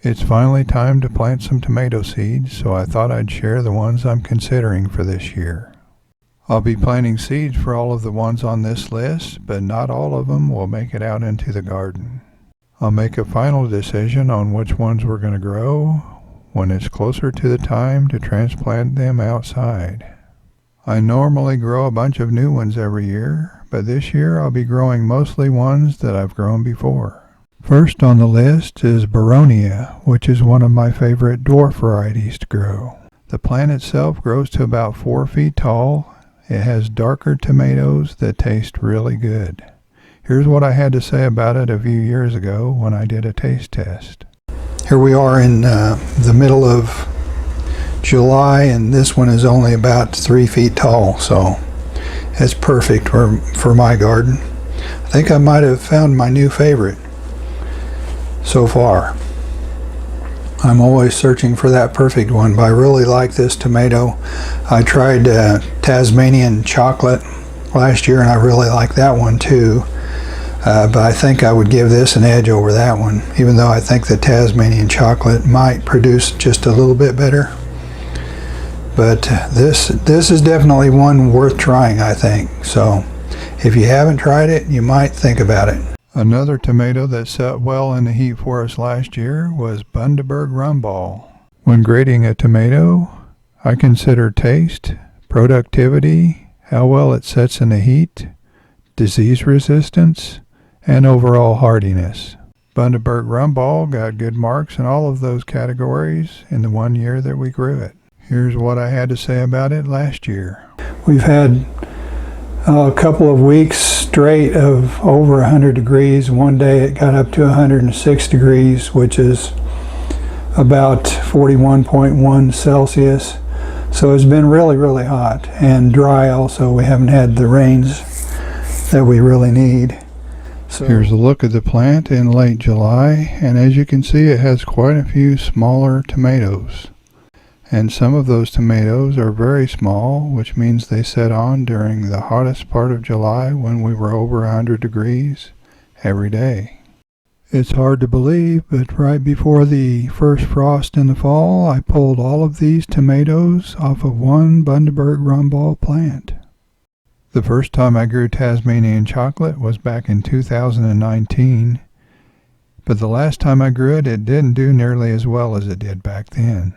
It's finally time to plant some tomato seeds, so I thought I'd share the ones I'm considering for this year. I'll be planting seeds for all of the ones on this list, but not all of them will make it out into the garden. I'll make a final decision on which ones we're going to grow when it's closer to the time to transplant them outside. I normally grow a bunch of new ones every year, but this year I'll be growing mostly ones that I've grown before. First on the list is Boronia, which is one of my favorite dwarf varieties to grow. The plant itself grows to about 4 feet tall. It has darker tomatoes that taste really good. Here's what I had to say about it a few years ago when I did a taste test. Here we are in the middle of July, and this one is only about 3 feet tall, so it's perfect for my garden. I think I might have found my new favorite so far. I'm always searching for that perfect one, but I really like this tomato. I tried Tasmanian chocolate last year, and I really like that one too. But I think I would give this an edge over that one, even though I think the Tasmanian chocolate might produce just a little bit better. But this is definitely one worth trying, I think. So if you haven't tried it, you might think about it. Another tomato that set well in the heat for us last year was Bundaberg Rumball. When grading a tomato, I consider taste, productivity, how well it sets in the heat, disease resistance, and overall hardiness. Bundaberg Rumball got good marks in all of those categories in the 1 year that we grew it. Here's what I had to say about it last year. We've had a couple of weeks straight of over 100 degrees. One day it got up to 106 degrees, which is about 41.1 Celsius. So it's been really, really hot and dry also. We haven't had the rains that we really need. So here's a look at the plant in late July, and as you can see, it has quite a few smaller tomatoes. And some of those tomatoes are very small, which means they set on during the hottest part of July when we were over 100 degrees every day. It's hard to believe, but right before the first frost in the fall, I pulled all of these tomatoes off of one Bundaberg Rumball plant. The first time I grew Tasmanian chocolate was back in 2019, but the last time I grew it, it didn't do nearly as well as it did back then.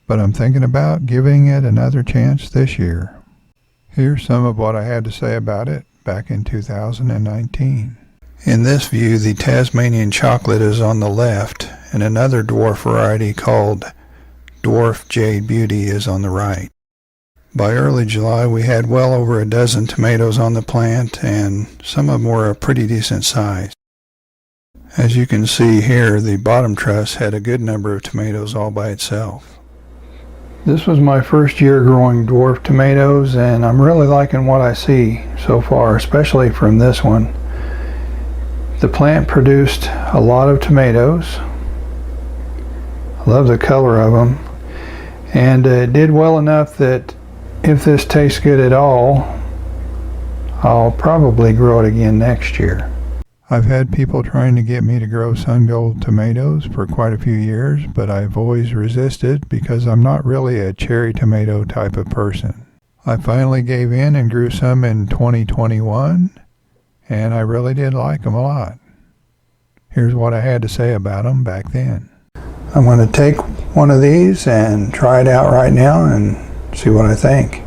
But I'm thinking about giving it another chance this year. Here's some of what I had to say about it back in 2019. In this view, the Tasmanian chocolate is on the left, and another dwarf variety called Dwarf Jade Beauty is on the right. By early July, we had well over a dozen tomatoes on the plant, and some of them were a pretty decent size. As you can see here, the bottom truss had a good number of tomatoes all by itself. This was my first year growing dwarf tomatoes, and I'm really liking what I see so far, especially from this one. The plant produced a lot of tomatoes. I love the color of them, and it did well enough that if this tastes good at all, I'll probably grow it again next year. I've had people trying to get me to grow sun gold tomatoes for quite a few years, but I've always resisted because I'm not really a cherry tomato type of person. I finally gave in and grew some in 2021, and I really did like them a lot. Here's what I had to say about them back then. I'm going to take one of these and try it out right now and see what I think.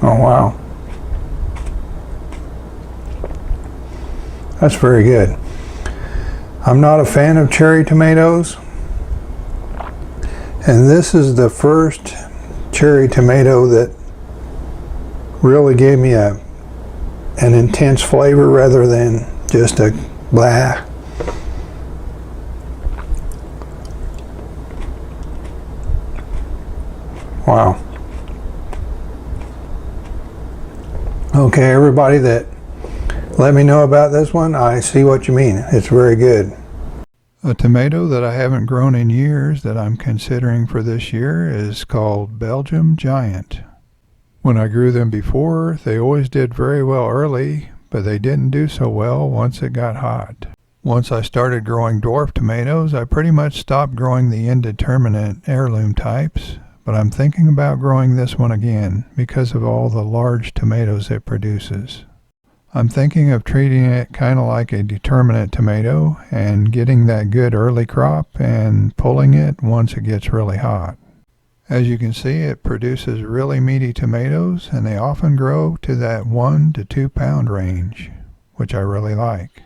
Oh wow. That's very good. I'm not a fan of cherry tomatoes, and this is the first cherry tomato that really gave me an intense flavor rather than just a blah. Wow. Okay, everybody that let me know about this one, I see what you mean. It's very good. A tomato that I haven't grown in years that I'm considering for this year is called Belgium Giant. When I grew them before, they always did very well early, but they didn't do so well once it got hot. Once I started growing dwarf tomatoes, I pretty much stopped growing the indeterminate heirloom types, but I'm thinking about growing this one again because of all the large tomatoes it produces. I'm thinking of treating it kind of like a determinate tomato and getting that good early crop and pulling it once it gets really hot. As you can see, it produces really meaty tomatoes, and they often grow to that 1 to 2 pound range, which I really like.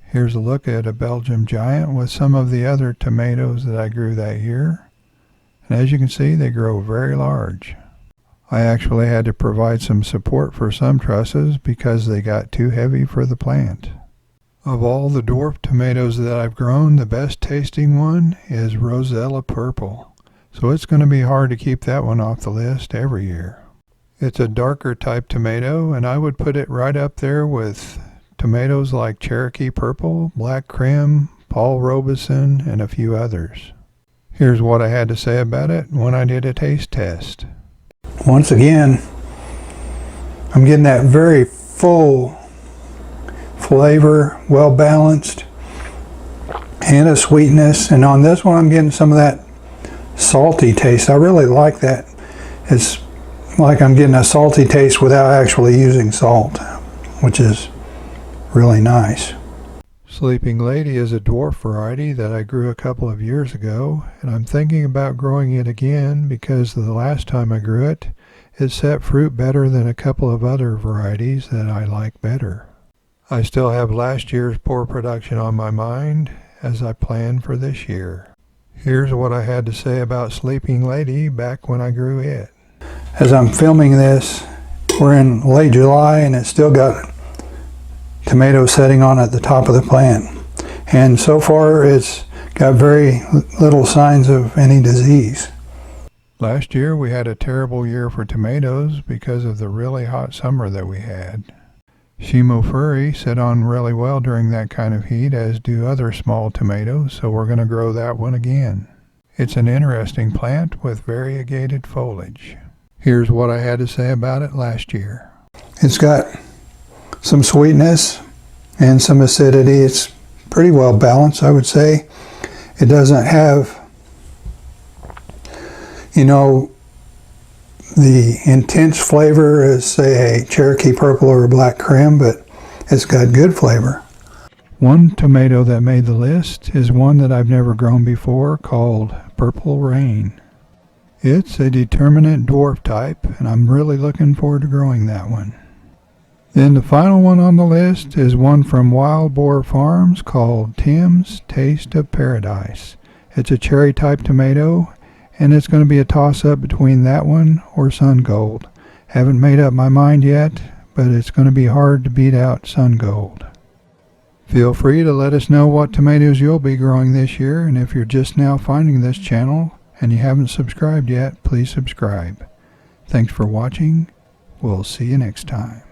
Here's a look at a Belgium Giant with some of the other tomatoes that I grew that year. And as you can see, they grow very large. I actually had to provide some support for some trusses because they got too heavy for the plant. Of all the dwarf tomatoes that I've grown, the best tasting one is Rosella Purple. So it's going to be hard to keep that one off the list every year. It's a darker type tomato, and I would put it right up there with tomatoes like Cherokee Purple, Black Krim, Paul Robeson, and a few others. Here's what I had to say about it when I did a taste test. Once again, I'm getting that very full flavor, well balanced, and a sweetness. And on this one, I'm getting some of that salty taste. I really like that. It's like I'm getting a salty taste without actually using salt, which is really nice. Sleeping Lady is a dwarf variety that I grew a couple of years ago, and I'm thinking about growing it again because the last time I grew it, it set fruit better than a couple of other varieties that I like better. I still have last year's poor production on my mind as I plan for this year. Here's what I had to say about Sleeping Lady back when I grew it. As I'm filming this, we're in late July and it's still got tomatoes setting on at the top of the plant, and so far it's got very little signs of any disease. Last year we had a terrible year for tomatoes because of the really hot summer that we had. Shimofuri set on really well during that kind of heat, as do other small tomatoes, so we're going to grow that one again. It's an interesting plant with variegated foliage. Here's what I had to say about it last year. It's got some sweetness and some acidity. It's pretty well balanced, I would say. It doesn't have, the intense flavor as, say, a Cherokee Purple or a Black Krim, but it's got good flavor. One tomato that made the list is one that I've never grown before, called Purple Rain. It's a determinate dwarf type, and I'm really looking forward to growing that one. Then the final one on the list is one from Wild Boar Farms called Tim's Taste of Paradise. It's a cherry type tomato, and it's going to be a toss-up between that one or Sun Gold. Haven't made up my mind yet, but it's going to be hard to beat out Sun Gold. Feel free to let us know what tomatoes you'll be growing this year, and if you're just now finding this channel and you haven't subscribed yet, please subscribe. Thanks for watching. We'll see you next time.